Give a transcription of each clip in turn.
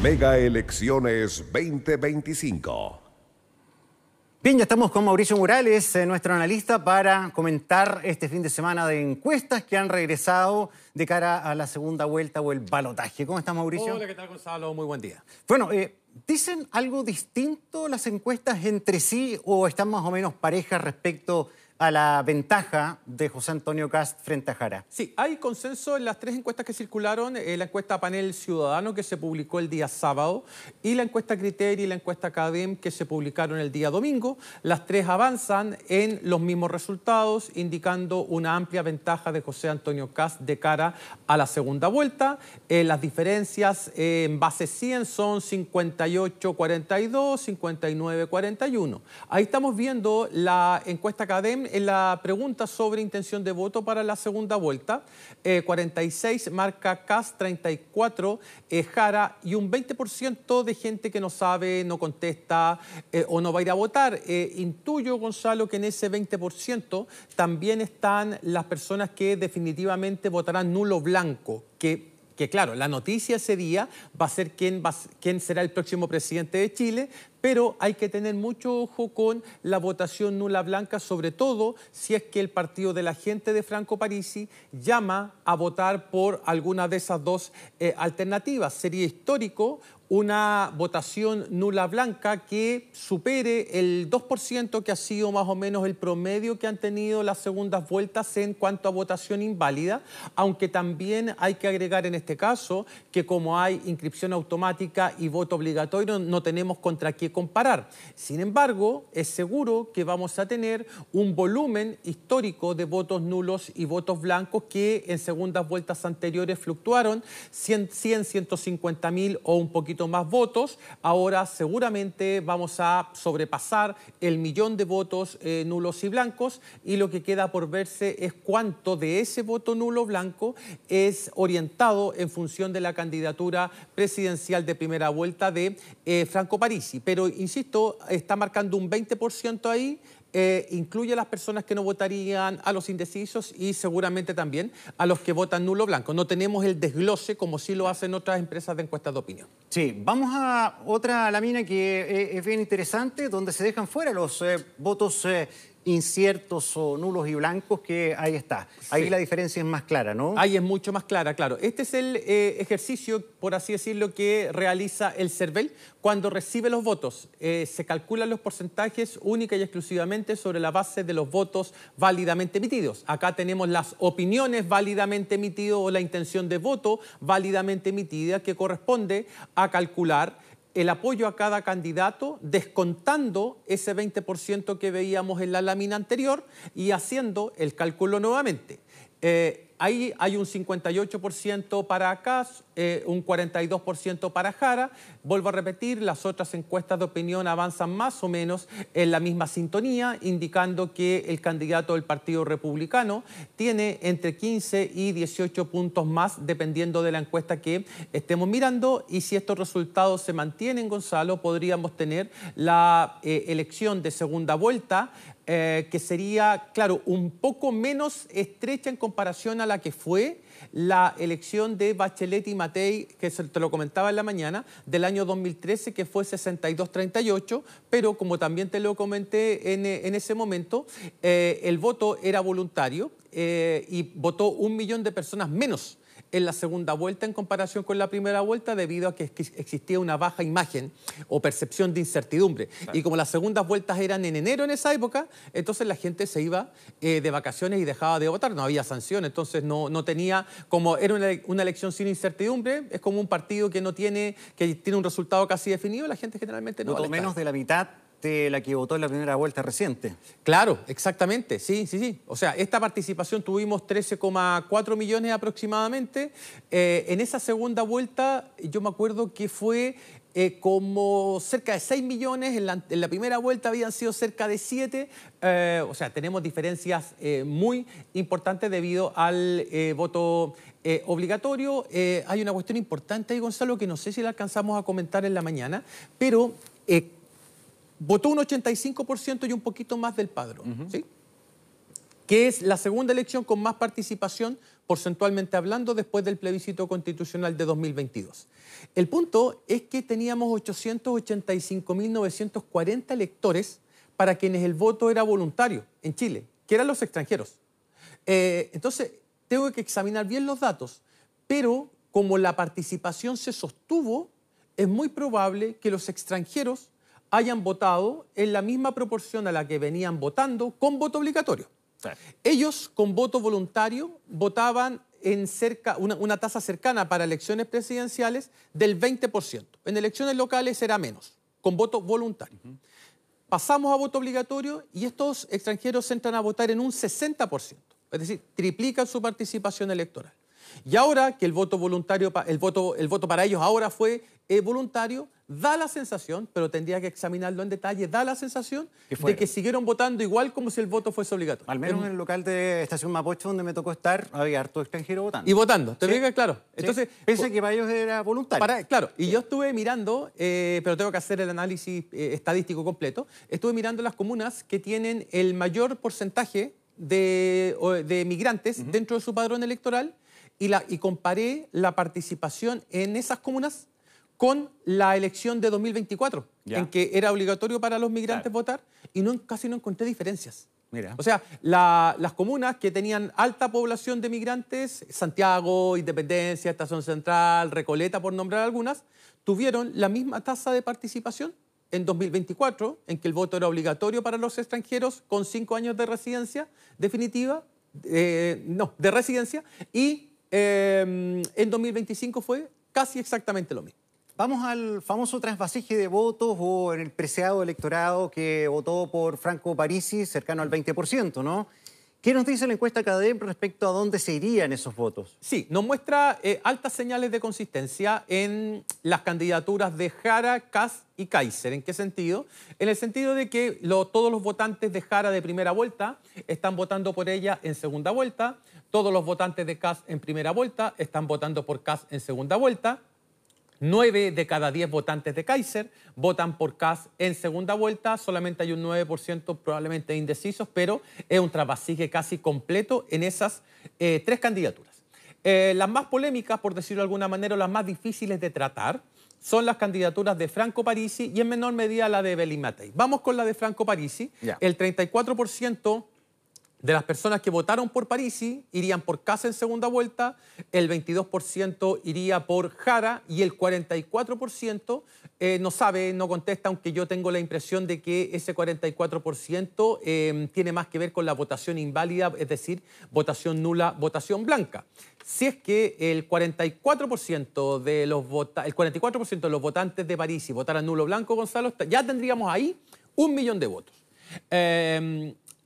Mega Elecciones 2025. Bien, ya estamos con Mauricio Morales, nuestro analista, para comentar este fin de semana de encuestas que han regresado de cara a la segunda vuelta o el balotaje. ¿Cómo estás, Mauricio? Hola, ¿qué tal, Gonzalo? Muy buen día. Bueno, ¿dicen algo distinto las encuestas entre sí o están más o menos parejas respecto a la ventaja de José Antonio Kast frente a Jara? Sí, hay consenso en las tres encuestas que circularon, la encuesta Panel Ciudadano que se publicó el día sábado y la encuesta Criteria y la encuesta Cadem que se publicaron el día domingo. Las tres avanzan en los mismos resultados, indicando una amplia ventaja de José Antonio Kast de cara a la segunda vuelta. Las diferencias en base 100 son 58-42, 59-41. Ahí estamos viendo la encuesta Cadem en la pregunta sobre intención de voto para la segunda vuelta. 46 marca Kast, 34 Jara y un 20% de gente que no sabe, no contesta o no va a ir a votar. Intuyo, Gonzalo, que en ese 20% también están las personas que definitivamente votarán nulo blanco, que claro, la noticia ese día va a ser quién será el próximo presidente de Chile, pero hay que tener mucho ojo con la votación nula blanca, sobre todo si es que el partido de la gente de Franco Parisi llama a votar por alguna de esas dos alternativas. Sería histórico una votación nula blanca que supere el 2%, que ha sido más o menos el promedio que han tenido las segundas vueltas en cuanto a votación inválida, aunque también hay que agregar en este caso que como hay inscripción automática y voto obligatorio, no tenemos contra qué comparar. Sin embargo, es seguro que vamos a tener un volumen histórico de votos nulos y votos blancos que en segundas vueltas anteriores fluctuaron 150 mil o un poquito más votos. Ahora seguramente vamos a sobrepasar el 1.000.000 de votos nulos y blancos, y lo que queda por verse es cuánto de ese voto nulo blanco es orientado en función de la candidatura presidencial de primera vuelta de Franco Parisi. Pero, insisto, está marcando un 20% ahí. Incluye a las personas que no votarían, a los indecisos y seguramente también a los que votan nulo blanco. No tenemos el desglose como sí lo hacen otras empresas de encuestas de opinión. Sí, vamos a otra lámina que es bien interesante, donde se dejan fuera los votos inciertos o nulos y blancos, que ahí está. Ahí sí, la diferencia es más clara, ¿no? Ahí es mucho más clara, claro. Este es el ejercicio, por así decirlo, que realiza el CERVEL cuando recibe los votos. Se calculan los porcentajes única y exclusivamente sobre la base de los votos válidamente emitidos. Acá tenemos las opiniones válidamente emitidas o la intención de voto válidamente emitida, que corresponde a calcular el apoyo a cada candidato, descontando ese 20% que veíamos en la lámina anterior y haciendo el cálculo nuevamente. Ahí hay un 58% para Kast, un 42% para Jara. Vuelvo a repetir, las otras encuestas de opinión avanzan más o menos en la misma sintonía, indicando que el candidato del Partido Republicano tiene entre 15 y 18 puntos más, dependiendo de la encuesta que estemos mirando. Y si estos resultados se mantienen, Gonzalo, podríamos tener la elección de segunda vuelta, que sería, claro, un poco menos estrecha en comparación a la que fue la elección de Bachelet y Matei, que te lo comentaba en la mañana, del año 2013, que fue 62-38, pero como también te lo comenté en ese momento, el voto era voluntario y votó 1.000.000 de personas menos en la segunda vuelta en comparación con la primera vuelta, debido a que existía una baja imagen o percepción de incertidumbre. Claro. Y como las segundas vueltas eran en enero en esa época, entonces la gente se iba de vacaciones y dejaba de votar, no había sanción, entonces no tenía, como era una elección sin incertidumbre, es como un partido que tiene un resultado casi definido, la gente generalmente no va a votar. Menos de la mitad de la que votó en la primera vuelta reciente. Claro, exactamente, sí. O sea, esta participación tuvimos 13,4 millones aproximadamente. En esa segunda vuelta yo me acuerdo que fue como cerca de 6 millones, en la primera vuelta habían sido cerca de 7, o sea, tenemos diferencias muy importantes debido al voto obligatorio. Hay una cuestión importante ahí, Gonzalo, que no sé si la alcanzamos a comentar en la mañana, pero votó un 85% y un poquito más del padrón, ¿sí? que es la segunda elección con más participación, porcentualmente hablando, después del plebiscito constitucional de 2022. El punto es que teníamos 885.940 electores para quienes el voto era voluntario en Chile, que eran los extranjeros. Entonces, tengo que examinar bien los datos, pero como la participación se sostuvo, es muy probable que los extranjeros hayan votado en la misma proporción a la que venían votando con voto obligatorio. Claro. Ellos, con voto voluntario, votaban en una tasa cercana para elecciones presidenciales del 20%. En elecciones locales era menos, con voto voluntario. Pasamos a voto obligatorio y estos extranjeros entran a votar en un 60%. Es decir, triplican su participación electoral. Y ahora que el voto voluntario, el voto para ellos ahora fue voluntario, da la sensación, pero tendría que examinarlo en detalle, da la sensación de que siguieron votando igual como si el voto fuese obligatorio. Al menos en el local de Estación Mapocho, donde me tocó estar, había harto extranjero votando. Y votando, ¿te fijas? Claro. Sí. Entonces, pensé que para ellos era voluntario. Claro, y yo estuve mirando, pero tengo que hacer el análisis estadístico completo, estuve mirando las comunas que tienen el mayor porcentaje de migrantes dentro de su padrón electoral y comparé la participación en esas comunas con la elección de 2024, en que era obligatorio para los migrantes votar, y casi no encontré diferencias. Mira. O sea, las comunas que tenían alta población de migrantes, Santiago, Independencia, Estación Central, Recoleta, por nombrar algunas, tuvieron la misma tasa de participación en 2024, en que el voto era obligatorio para los extranjeros con 5 años de residencia definitiva, de residencia, y en 2025 fue casi exactamente lo mismo. Vamos al famoso trasvasije de votos o en el preciado electorado que votó por Franco Parisi, cercano al 20%, ¿no? ¿Qué nos dice la encuesta CADEM respecto a dónde se irían esos votos? Sí, nos muestra altas señales de consistencia en las candidaturas de Jara, Kast y Kaiser. ¿En qué sentido? En el sentido de que todos los votantes de Jara de primera vuelta están votando por ella en segunda vuelta, todos los votantes de Kast en primera vuelta están votando por Kast en segunda vuelta, 9 de cada 10 votantes de Kaiser votan por Kast en segunda vuelta, solamente hay un 9% probablemente indecisos, pero es un trasvasije casi completo en esas 3 candidaturas. Las más polémicas, por decirlo de alguna manera, o las más difíciles de tratar, son las candidaturas de Franco Parisi y en menor medida la de Evelyn Matei. Vamos con la de Franco Parisi. El 34% de las personas que votaron por Parisi irían por Kast en segunda vuelta, el 22% iría por Jara y el 44% no contesta, aunque yo tengo la impresión de que ese 44% tiene más que ver con la votación inválida, es decir, votación nula, votación blanca. Si es que el 44% de los votantes de Parisi votaran nulo o blanco, Gonzalo, ya tendríamos ahí 1 millón de votos.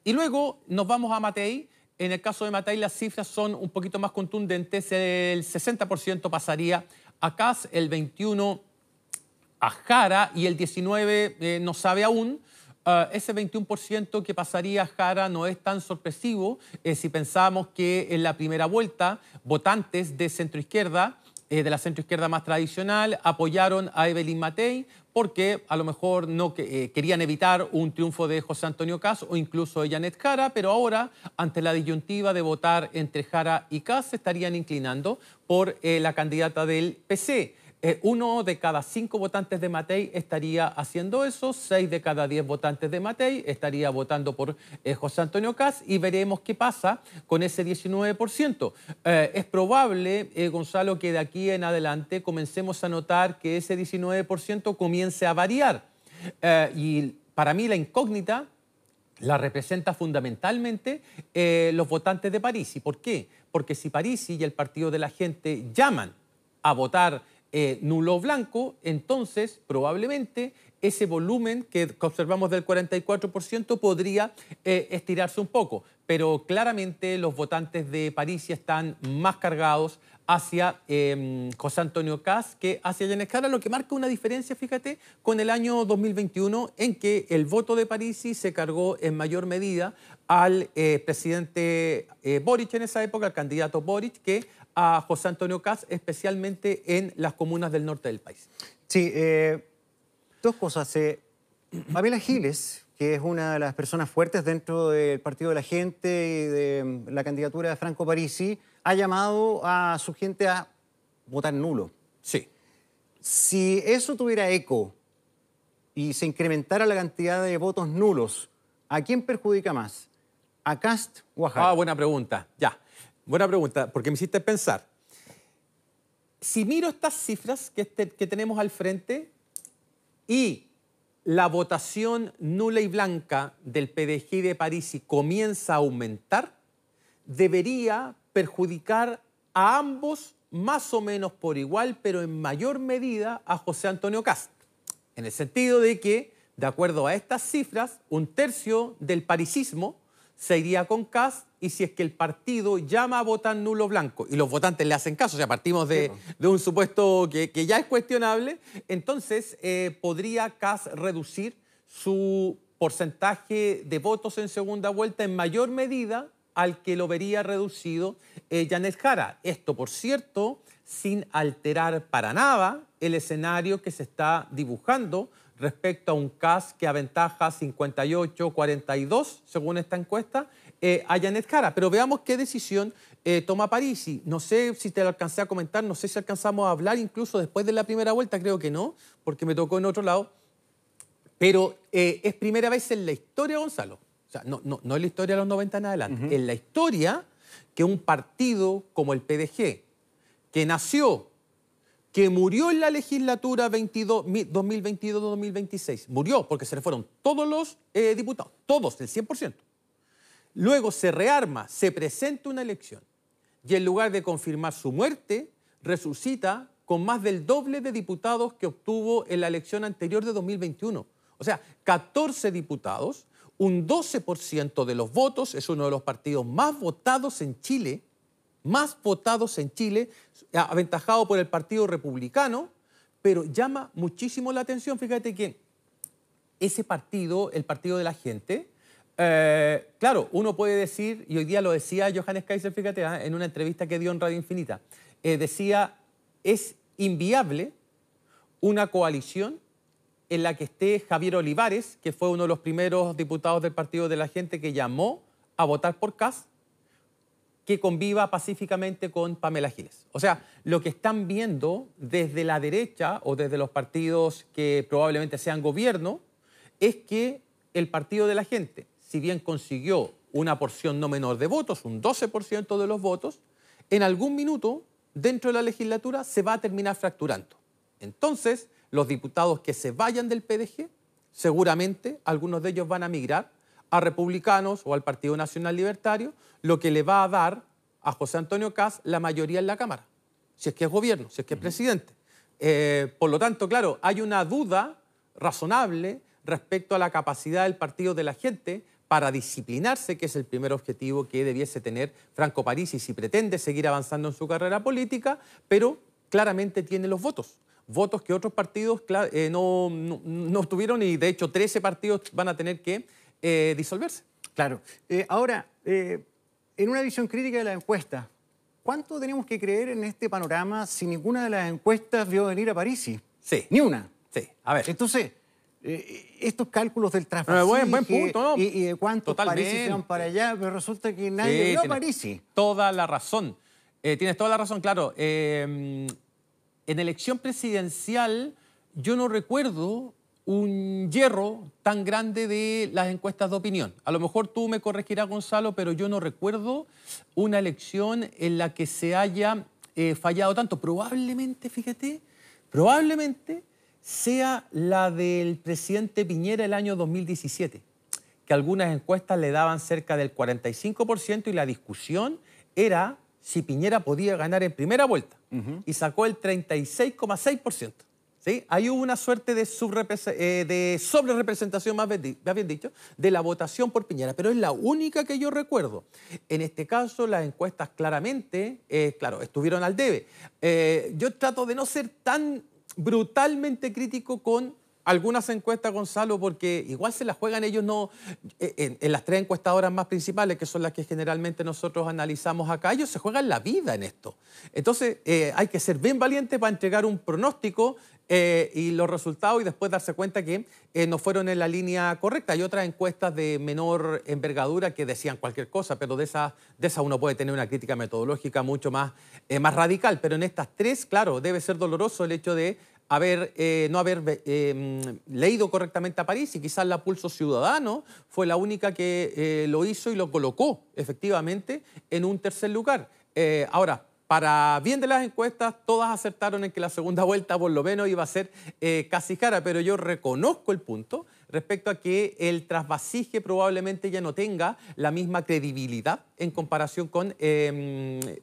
Y luego nos vamos a Matei. En el caso de Matei las cifras son un poquito más contundentes. El 60% pasaría a Kast, el 21% a Jara y el 19% no sabe aún. Ese 21% que pasaría a Jara no es tan sorpresivo si pensamos que en la primera vuelta votantes de centroizquierda, de la centroizquierda más tradicional, apoyaron a Evelyn Matei porque a lo mejor no querían evitar un triunfo de José Antonio Kast o incluso de Janet Jara, pero ahora, ante la disyuntiva de votar entre Jara y Kast, se estarían inclinando por la candidata del PC. 1 de cada 5 votantes de Matei estaría haciendo eso, 6 de cada 10 votantes de Matei estaría votando por José Antonio Kast y veremos qué pasa con ese 19%. Es probable, Gonzalo, que de aquí en adelante comencemos a notar que ese 19% comience a variar. Y para mí la incógnita la representa fundamentalmente los votantes de Parisi. ¿Por qué? Porque si Parisi y el Partido de la Gente llaman a votar nulo o blanco, entonces probablemente ese volumen que observamos del 44% podría estirarse un poco, pero claramente los votantes de Parisi están más cargados hacia José Antonio Kast que hacia Janet Jara, lo que marca una diferencia, fíjate, con el año 2021 en que el voto de Parisi se cargó en mayor medida al presidente Boric en esa época, al candidato Boric, que a José Antonio Kast, especialmente en las comunas del norte del país. Sí, dos cosas. Pamela Giles, que es una de las personas fuertes dentro del Partido de la Gente y de la candidatura de Franco Parisi, ha llamado a su gente a votar nulo. Sí. Si eso tuviera eco y se incrementara la cantidad de votos nulos, ¿a quién perjudica más? ¿A Kast o a Jara? Ah, buena pregunta. Ya. Buena pregunta, porque me hiciste pensar. Si miro estas cifras que tenemos al frente y la votación nula y blanca del PDG y de Parisi comienza a aumentar, debería perjudicar a ambos más o menos por igual, pero en mayor medida a José Antonio Kast. En el sentido de que, de acuerdo a estas cifras, 1/3 del parisismo se iría con Kast, y si es que el partido llama a votar nulo blanco y los votantes le hacen caso, o sea, partimos de un supuesto que ya es cuestionable, entonces podría Kast reducir su porcentaje de votos en segunda vuelta en mayor medida al que lo vería reducido Yanez Jara. Esto, por cierto, sin alterar para nada el escenario que se está dibujando respecto a un Kast que aventaja 58-42, según esta encuesta, a Yanez Jara. Pero veamos qué decisión toma Parisi. No sé si te lo alcancé a comentar, no sé si alcanzamos a hablar incluso después de la primera vuelta, creo que no, porque me tocó en otro lado. Pero es primera vez en la historia, Gonzalo, o sea, no en la historia de los 90 en adelante, en la historia que un partido como el PDG, que nació, que murió en la legislatura 2022-2026, murió porque se le fueron todos los diputados, todos, el 100%. Luego se rearma, se presenta una elección y en lugar de confirmar su muerte, resucita con más del doble de diputados que obtuvo en la elección anterior de 2021. O sea, 14 diputados, un 12% de los votos, es uno de los partidos más votados en Chile, aventajado por el Partido Republicano, pero llama muchísimo la atención. Fíjate que ese partido, el Partido de la Gente, claro, uno puede decir, y hoy día lo decía Johannes Kaiser, fíjate, en una entrevista que dio en Radio Infinita, decía, es inviable una coalición en la que esté Javier Olivares, que fue uno de los primeros diputados del Partido de la Gente que llamó a votar por Kast, que conviva pacíficamente con Pamela Giles. O sea, lo que están viendo desde la derecha o desde los partidos que probablemente sean gobierno es que el Partido de la Gente, si bien consiguió una porción no menor de votos, un 12% de los votos, en algún minuto dentro de la legislatura se va a terminar fracturando. Entonces, los diputados que se vayan del PDG, seguramente algunos de ellos van a migrar a republicanos o al Partido Nacional Libertario, lo que le va a dar a José Antonio Kast la mayoría en la Cámara, si es que es gobierno, si es que es presidente. Por lo tanto, claro, hay una duda razonable respecto a la capacidad del Partido de la Gente para disciplinarse, que es el primer objetivo que debiese tener Franco Parisi si pretende seguir avanzando en su carrera política, pero claramente tiene los votos que otros partidos no tuvieron, y de hecho 13 partidos van a tener que disolverse. Claro. Ahora, en una visión crítica de la encuesta, ¿cuánto tenemos que creer en este panorama si ninguna de las encuestas vio venir a Parisi? Sí. Ni una. Sí, a ver. Entonces, estos cálculos del trasvasije buen punto, ¿no? y de cuántos Parisi se van para allá, pero resulta que nadie vio a Parisi. Toda la razón. Tienes toda la razón, claro. En elección presidencial yo no recuerdo un hierro tan grande de las encuestas de opinión. A lo mejor tú me corregirás, Gonzalo, pero yo no recuerdo una elección en la que se haya fallado tanto. Probablemente, fíjate, sea la del presidente Piñera el año 2017, que algunas encuestas le daban cerca del 45% y la discusión era si Piñera podía ganar en primera vuelta, y sacó el 36,6%. ¿Sí? Ahí hubo una suerte de sobrerepresentación, más bien dicho, de la votación por Piñera, pero es la única que yo recuerdo. En este caso, las encuestas claramente, estuvieron al debe. Yo trato de no ser tan brutalmente crítico con algunas encuestas, Gonzalo, porque igual se las juegan ellos, no en las tres encuestadoras más principales, que son las que generalmente nosotros analizamos acá, ellos se juegan la vida en esto. Entonces, hay que ser bien valiente para entregar un pronóstico y los resultados y después darse cuenta que no fueron en la línea correcta. Hay otras encuestas de menor envergadura que decían cualquier cosa, pero de esa uno puede tener una crítica metodológica mucho más radical. Pero en estas tres, claro, debe ser doloroso el hecho de no haber leído correctamente a París, y quizás la Pulso Ciudadano fue la única que lo hizo y lo colocó efectivamente en un tercer lugar. Ahora, para bien de las encuestas, todas acertaron en que la segunda vuelta por lo menos iba a ser casi cara, pero yo reconozco el punto respecto a que el trasvasije probablemente ya no tenga la misma credibilidad en comparación con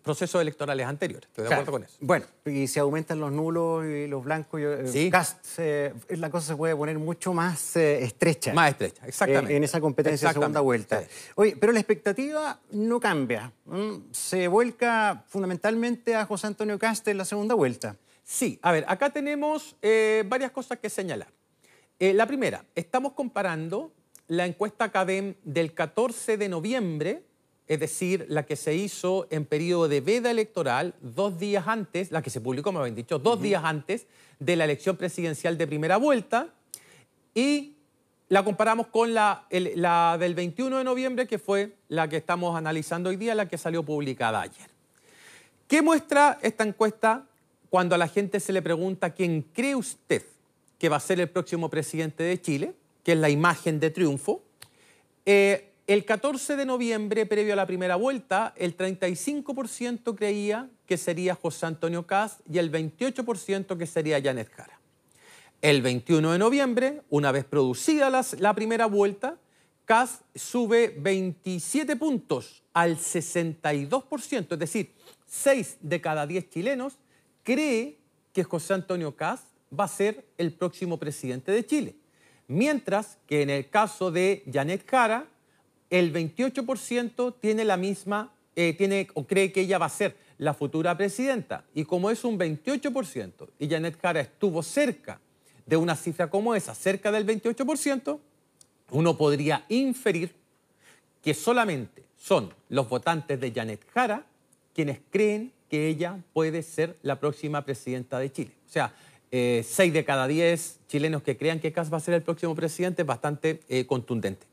procesos electorales anteriores. Estoy de acuerdo con eso. Bueno, y si aumentan los nulos y los blancos, sí, la cosa se puede poner mucho más estrecha. Más estrecha, exactamente. En esa competencia de segunda vuelta. Sí. Oye, pero la expectativa no cambia. Se vuelca fundamentalmente a José Antonio Kast en la segunda vuelta. Sí, a ver, acá tenemos varias cosas que señalar. La primera, estamos comparando la encuesta CADEM del 14 de noviembre, es decir, la que se hizo en periodo de veda electoral 2 días antes, la que se publicó, me habían dicho, 2 días antes de la elección presidencial de primera vuelta, y la comparamos con la del 21 de noviembre, que fue la que estamos analizando hoy día, la que salió publicada ayer. ¿Qué muestra esta encuesta cuando a la gente se le pregunta quién cree usted que va a ser el próximo presidente de Chile, que es la imagen de triunfo? El 14 de noviembre, previo a la primera vuelta, el 35% creía que sería José Antonio Kast y el 28% que sería Janet Jara. El 21 de noviembre, una vez producida la primera vuelta, Kast sube 27 puntos al 62%, es decir, 6 de cada 10 chilenos cree que José Antonio Kast va a ser el próximo presidente de Chile. Mientras que en el caso de Janet Jara, el 28% tiene la misma, o cree que ella va a ser la futura presidenta. Y como es un 28% y Janet Jara estuvo cerca de una cifra como esa, cerca del 28%, uno podría inferir que solamente son los votantes de Janet Jara quienes creen que ella puede ser la próxima presidenta de Chile. O sea, 6 de cada 10 chilenos que crean que Kast va a ser el próximo presidente es bastante contundente.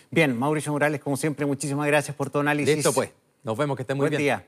Bien, Mauricio Morales, como siempre, muchísimas gracias por tu análisis. Listo, pues. Nos vemos, que estén muy bien. Buen día.